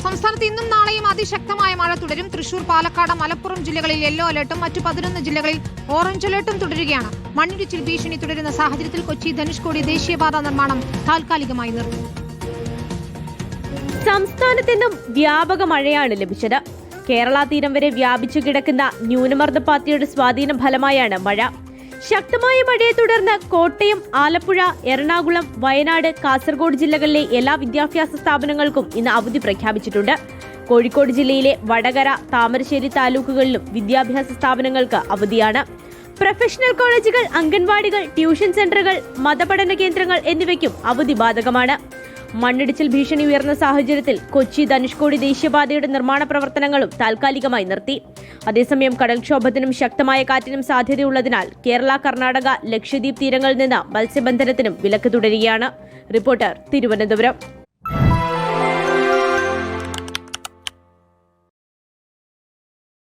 സംസ്ഥാനത്ത് ഇന്നും നാളെയും അതിശക്തമായ മഴ തുടരും. തൃശൂർ, പാലക്കാട്, മലപ്പുറം ജില്ലകളിൽ യെല്ലോ അലർട്ടും മറ്റു 11 ജില്ലകളിൽ ഓറഞ്ച് അലർട്ടും തുടരുകയാണ്. മണ്ണിടിച്ചിൽ ഭീഷണി തുടരുന്ന സാഹചര്യത്തിൽ കൊച്ചി ധനുഷ്കോടി ദേശീയപാത നിർമ്മാണം താൽക്കാലികമായി നിർത്തി. സംസ്ഥാനത്തെന്നും വ്യാപക മഴയാണ് ലഭിച്ചത്. കേരള തീരം വരെ വ്യാപിച്ചു കിടക്കുന്ന ന്യൂനമർദ്ദപാത്തിയുടെ സ്വാധീന ഫലമായാണ് മഴ. ശക്തമായ മഴയെ തുടർന്ന് കോട്ടയം, ആലപ്പുഴ, എറണാകുളം, വയനാട്, കാസർഗോഡ് ജില്ലകളിലെ എല്ലാ വിദ്യാഭ്യാസ സ്ഥാപനങ്ങൾക്കും ഇന്ന് അവധി പ്രഖ്യാപിച്ചിട്ടുണ്ട്. കോഴിക്കോട് ജില്ലയിലെ വടകര, താമരശ്ശേരി താലൂക്കുകളിലും വിദ്യാഭ്യാസ സ്ഥാപനങ്ങൾക്ക് അവധിയാണ്. പ്രൊഫഷണൽ കോളേജുകൾ, അംഗൻവാടികൾ, ട്യൂഷൻ സെന്ററുകൾ, മതപഠന കേന്ദ്രങ്ങൾ എന്നിവയ്ക്കും അവധി ബാധകമാണ്. മണ്ണിടിച്ചിൽ ഭീഷണി ഉയർന്ന സാഹചര്യത്തിൽ കൊച്ചി ധനുഷ്കോടി ദേശീയപാതയുടെ നിർമ്മാണ പ്രവർത്തനങ്ങളും താൽക്കാലികമായി നിർത്തി. അതേസമയം കടൽക്ഷോഭത്തിനും ശക്തമായ കാറ്റിനും സാധ്യതയുള്ളതിനാൽ കേരള, കർണാടക, ലക്ഷദ്വീപ് തീരങ്ങളിൽ നിന്ന് മത്സ്യബന്ധനത്തിനും വിലക്ക് തുടരുകയാണ്. റിപ്പോർട്ടർ, തിരുവനന്തപുരം.